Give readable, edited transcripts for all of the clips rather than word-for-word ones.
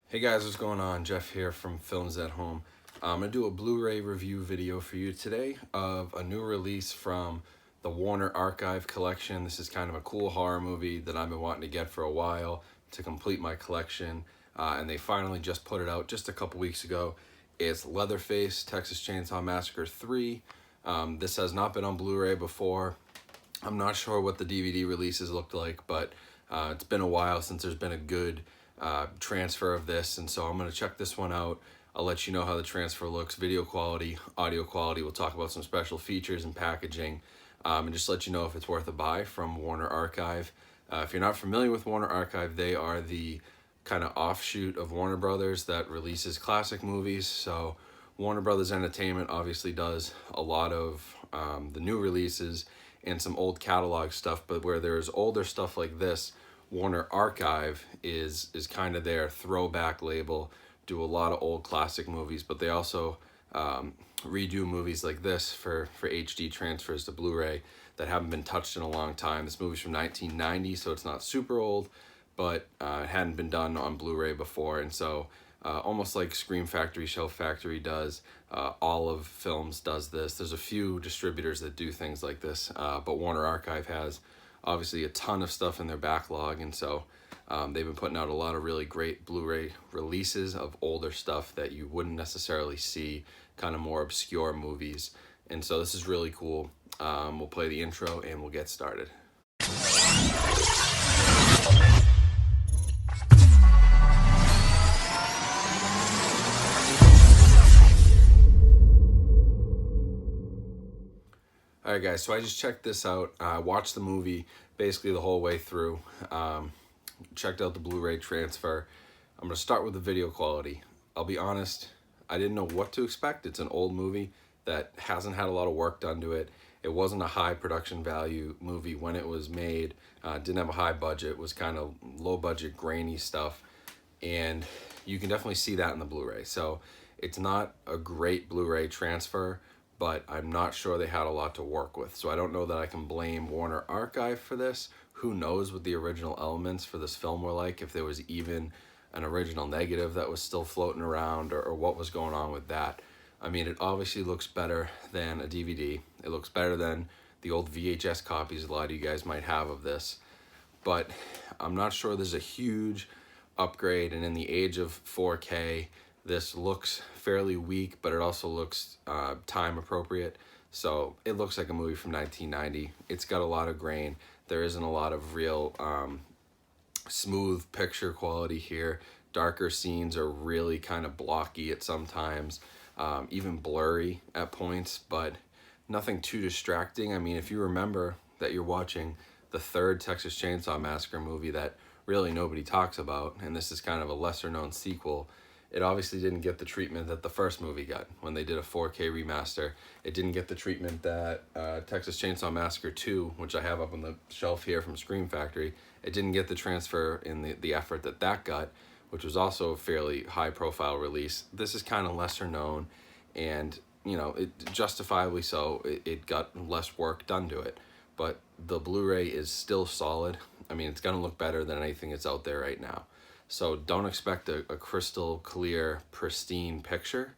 Hey guys, what's going on? Jeff here from Films at Home. I'm going to do a Blu-ray review video for you today of a new release from the Warner Archive collection. This is kind of a cool horror movie that I've been wanting to get for a while to complete my collection. And they finally just put it out just a couple weeks ago. It's Leatherface, Texas Chainsaw Massacre 3. This has not been on Blu-ray before. I'm not sure what the DVD releases looked like, but it's been a while since there's been a good transfer of this, and so I'm going to check this one out. I'll let you know how the transfer looks, video quality, audio quality. We'll talk about some special features and packaging, and just let you know if it's worth a buy from Warner Archive. If you're not familiar with Warner Archive, they are the kind of offshoot of Warner Brothers that releases classic movies. So Warner Brothers Entertainment obviously does a lot of the new releases and some old catalog stuff, but where there's older stuff like this, Warner Archive is kind of their throwback label. Do a lot of old classic movies, but they also redo movies like this for HD transfers to Blu-ray that haven't been touched in a long time. This movie's from 1990, so it's not super old, but it hadn't been done on Blu-ray before, and so almost like Scream Factory, Shelf Factory does, Olive Films does this. There's a few distributors that do things like this, but Warner Archive has obviously a ton of stuff in their backlog, and so they've been putting out a lot of really great Blu-ray releases of older stuff that you wouldn't necessarily see, kind of more obscure movies, and so this is really cool. We'll play the intro and we'll get started. Alright guys, so I just checked this out. I watched the movie basically the whole way through. Checked out the Blu-ray transfer. I'm going to start with the video quality. I'll be honest, I didn't know what to expect. It's an old movie that hasn't had a lot of work done to it. It wasn't a high production value movie when it was made. Didn't have a high budget. It was kind of low budget, grainy stuff. And you can definitely see that in the Blu-ray. So it's not a great Blu-ray transfer, but I'm not sure they had a lot to work with. So I don't know that I can blame Warner Archive for this. Who knows what the original elements for this film were like, if there was even an original negative that was still floating around, or what was going on with that. I mean, it obviously looks better than a DVD. It looks better than the old VHS copies a lot of you guys might have of this. But I'm not sure there's a huge upgrade, and in the age of 4K, this looks fairly weak, but it also looks time appropriate. So it looks like a movie from 1990. It's got a lot of grain. There isn't a lot of real smooth picture quality here. Darker scenes are really kind of blocky at sometimes, even blurry at points, but nothing too distracting. I mean, if you remember that you're watching the third Texas Chainsaw Massacre movie that really nobody talks about, and this is kind of a lesser known sequel, it obviously didn't get the treatment that the first movie got when they did a 4K remaster. It didn't get the treatment that Texas Chainsaw Massacre 2, which I have up on the shelf here from Scream Factory, it didn't get the transfer in the effort that that got, which was also a fairly high profile release. This is kind of lesser known, and you know, it justifiably so, it got less work done to it. But the Blu-ray is still solid. I mean, it's gonna look better than anything that's out there right now. So don't expect a crystal clear, pristine picture,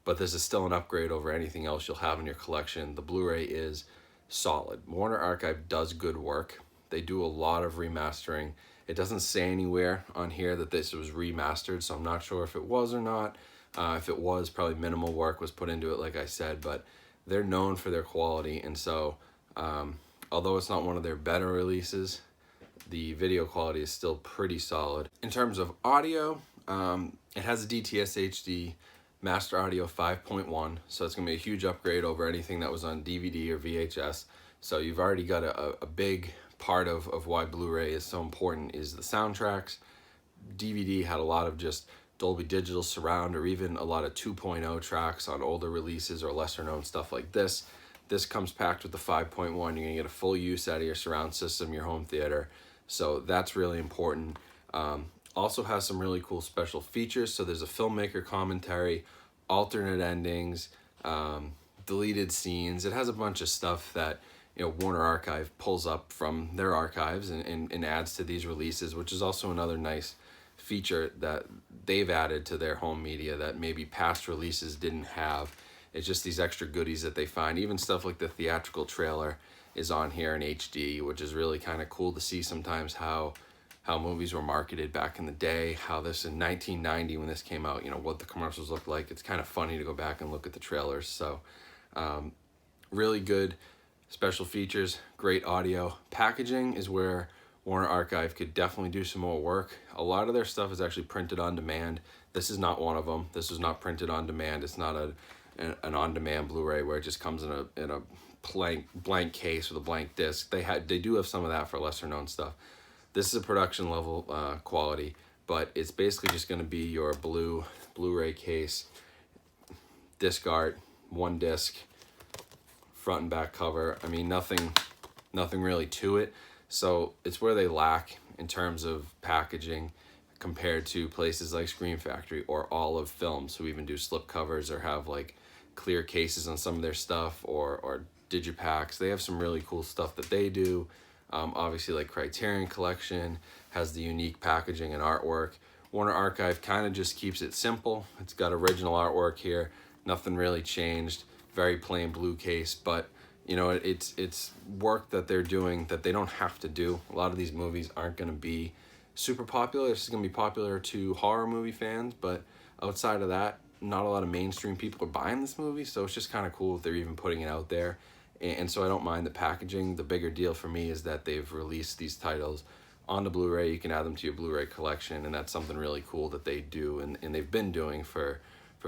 but this is still an upgrade over anything else you'll have in your collection. The Blu-ray is solid. Warner Archive does good work. They do a lot of remastering. It doesn't say anywhere on here that this was remastered, so I'm not sure if it was or not. If it was, probably minimal work was put into it, like I said, but they're known for their quality, and so although it's not one of their better releases, the video quality is still pretty solid. In terms of audio, it has a dts-hd master audio 5.1, so it's going to be a huge upgrade over anything that was on DVD or VHS. So you've already got a big part of why Blu-ray is so important is the soundtracks. DVD had a lot of just Dolby Digital surround, or even a lot of 2.0 tracks on older releases or lesser known stuff like this. This comes packed with the 5.1. You're going to get a full use out of your surround system, your home theater. So that's really important. Also has some really cool special features. So there's a filmmaker commentary, alternate endings, deleted scenes. It has a bunch of stuff that, you know, Warner Archive pulls up from their archives and adds to these releases, which is also another nice feature that they've added to their home media that maybe past releases didn't have. It's just these extra goodies that they find. Even stuff like the theatrical trailer is on here in HD, which is really kind of cool to see sometimes how movies were marketed back in the day, how this in 1990 when this came out, you know, what the commercials looked like. It's kind of funny to go back and look at the trailers. So really good special features, great audio. Packaging is where Warner Archive could definitely do some more work. A lot of their stuff is actually printed on demand. This is not one of them. This is not printed on demand. It's not an on-demand Blu-ray where it just comes in a blank case with a blank disc. They do have some of that for lesser known stuff. This is a production level quality, but it's basically just going to be your Blu-ray case, disc art, one disc, front and back cover. I mean, nothing really to it. So it's where they lack in terms of packaging compared to places like Screen Factory or Olive Films, who even do slip covers or have like clear cases on some of their stuff, or digipacks. They have some really cool stuff that they do. Obviously, like Criterion Collection has the unique packaging and artwork. Warner Archive kind of just keeps it simple. It's got original artwork here, nothing really changed, very plain blue case, but you know, it's work that they're doing that they don't have to do. A lot of these movies aren't going to be super popular. This is going to be popular to horror movie fans, but outside of that, not a lot of mainstream people are buying this movie, so it's just kind of cool if they're even putting it out there. And so I don't mind the packaging. The bigger deal for me is that they've released these titles on the Blu-ray. You can add them to your Blu-ray collection, and that's something really cool that they do, and they've been doing for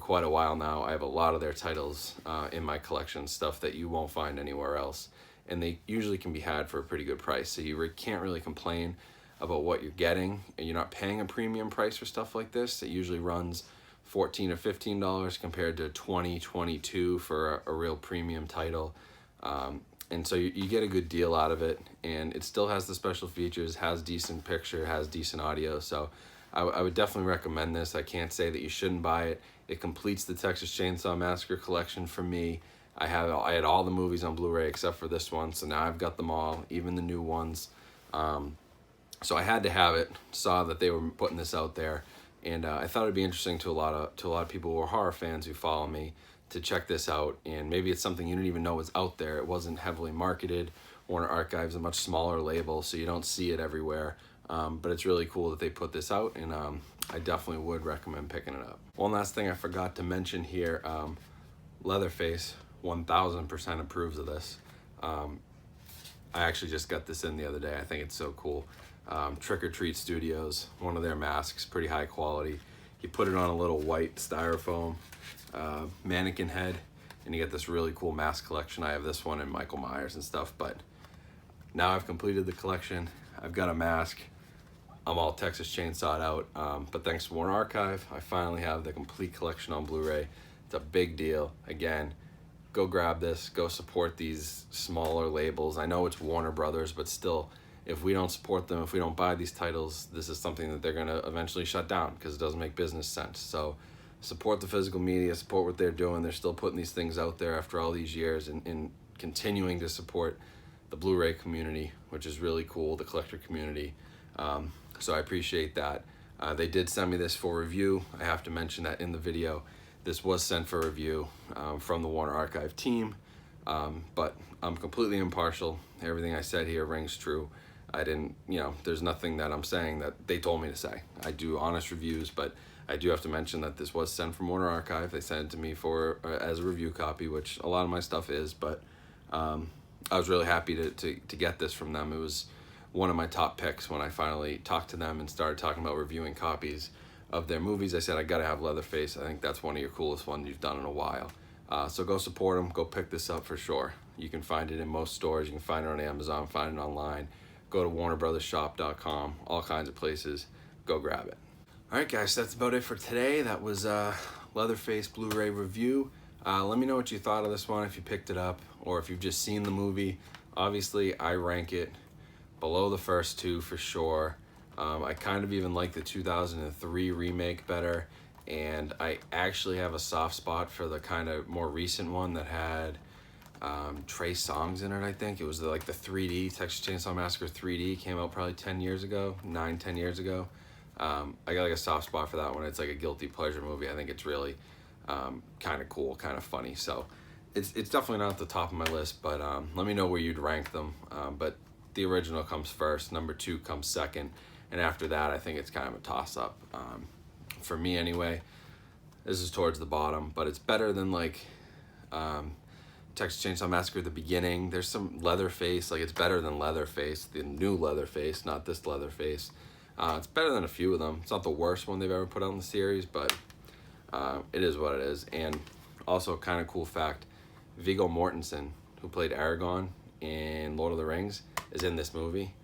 quite a while now. I have a lot of their titles in my collection, stuff that you won't find anywhere else, and they usually can be had for a pretty good price, so you can't really complain about what you're getting, and you're not paying a premium price for stuff like this. It usually runs $14 or $15 compared to $20, $22 for a real premium title. And so you get a good deal out of it, and it still has the special features, has decent picture, has decent audio. So I would definitely recommend this. I can't say that you shouldn't buy it. It completes the Texas Chainsaw Massacre collection for me. I had all the movies on Blu-ray except for this one, so now I've got them all, even the new ones. So I had to have it. Saw that they were putting this out there, and I thought it'd be interesting to a lot of people who are horror fans who follow me to check this out. And maybe it's something you didn't even know was out there. It wasn't heavily marketed. Warner Archive's a much smaller label, so you don't see it everywhere. But it's really cool that they put this out, and I definitely would recommend picking it up. One last thing I forgot to mention here, Leatherface 1000% approves of this. I actually just got this in the other day. I think it's so cool. Trick or Treat Studios, one of their masks, pretty high quality. You put it on a little white styrofoam mannequin head, and you get this really cool mask collection. I have this one in Michael Myers and stuff, but now I've completed the collection. I've got a mask. I'm all Texas Chainsawed out, but thanks to Warner Archive, I finally have the complete collection on Blu-ray. It's a big deal. Again, go grab this, go support these smaller labels. I know it's Warner Brothers, but still, if we don't support them, if we don't buy these titles, this is something that they're gonna eventually shut down because it doesn't make business sense. So support the physical media, support what they're doing. They're still putting these things out there after all these years, and continuing to support the Blu-ray community, which is really cool, the collector community. So I appreciate that. They did send me this for review. I have to mention that in the video. This was sent for review from the Warner Archive team, but I'm completely impartial. Everything I said here rings true. I didn't, there's nothing that I'm saying that they told me to say. I do honest reviews, but I do have to mention that this was sent from Warner Archive. They sent it to me for as a review copy, which a lot of my stuff is, but I was really happy to get this from them. It was one of my top picks when I finally talked to them and started talking about reviewing copies of their movies. I said, I gotta have Leatherface. I think that's one of your coolest ones you've done in a while. So go support them, go pick this up for sure. You can find it in most stores. You can find it on Amazon, find it online. Go to warnerbrothersshop.com, all kinds of places. Go grab it. All right, guys, that's about it for today. That was Leatherface Blu-ray review. Let me know what you thought of this one, if you picked it up, or if you've just seen the movie. Obviously, I rank it below the first two for sure. I kind of even like the 2003 remake better, and I actually have a soft spot for the kind of more recent one that had Trey Songz in it, I think. It was like the 3D, Texas Chainsaw Massacre 3D, came out probably 10 years ago, 9, 10 years ago. I got like a soft spot for that one. It's like a guilty pleasure movie. I think it's really kind of cool, kind of funny. So it's definitely not at the top of my list, but let me know where you'd rank them. But the original comes first, number 2 comes second, and after that I think it's kind of a toss-up. For me anyway, this is towards the bottom, but it's better than like Texas Chainsaw Massacre at the beginning. There's some Leatherface, like it's better than Leatherface, the new Leatherface, not this Leatherface. It's better than a few of them. It's not the worst one they've ever put out in the series, but it is what it is. And also, kind of cool fact, Viggo Mortensen, who played Aragorn in Lord of the Rings, is in this movie.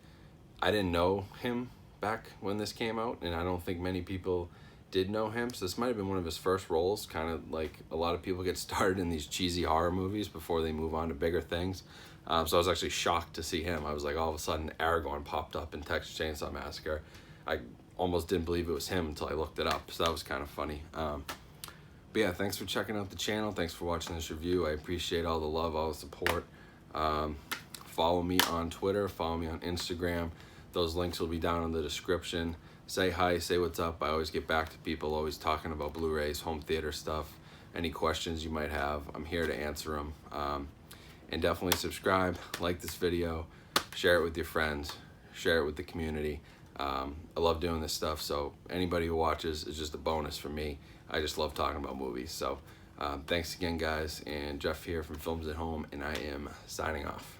I didn't know him back when this came out, and I don't think many people did know him, so this might have been one of his first roles, kind of like a lot of people get started in these cheesy horror movies before they move on to bigger things. So I was actually shocked to see him. I was like, all of a sudden Aragorn popped up in Texas Chainsaw Massacre. I almost didn't believe it was him until I looked it up, so that was kind of funny. But yeah, thanks for checking out the channel. Thanks for watching this review. I appreciate all the love, all the support. Follow me on Twitter, follow me on Instagram. Those links will be down in the description. Say hi, say what's up. I always get back to people, always talking about Blu-rays, home theater stuff. Any questions you might have, I'm here to answer them. And definitely subscribe, like this video, share it with your friends, share it with the community. I love doing this stuff, so anybody who watches is just a bonus for me. I just love talking about movies. So thanks again, guys, and Jeff here from Films at Home, and I am signing off.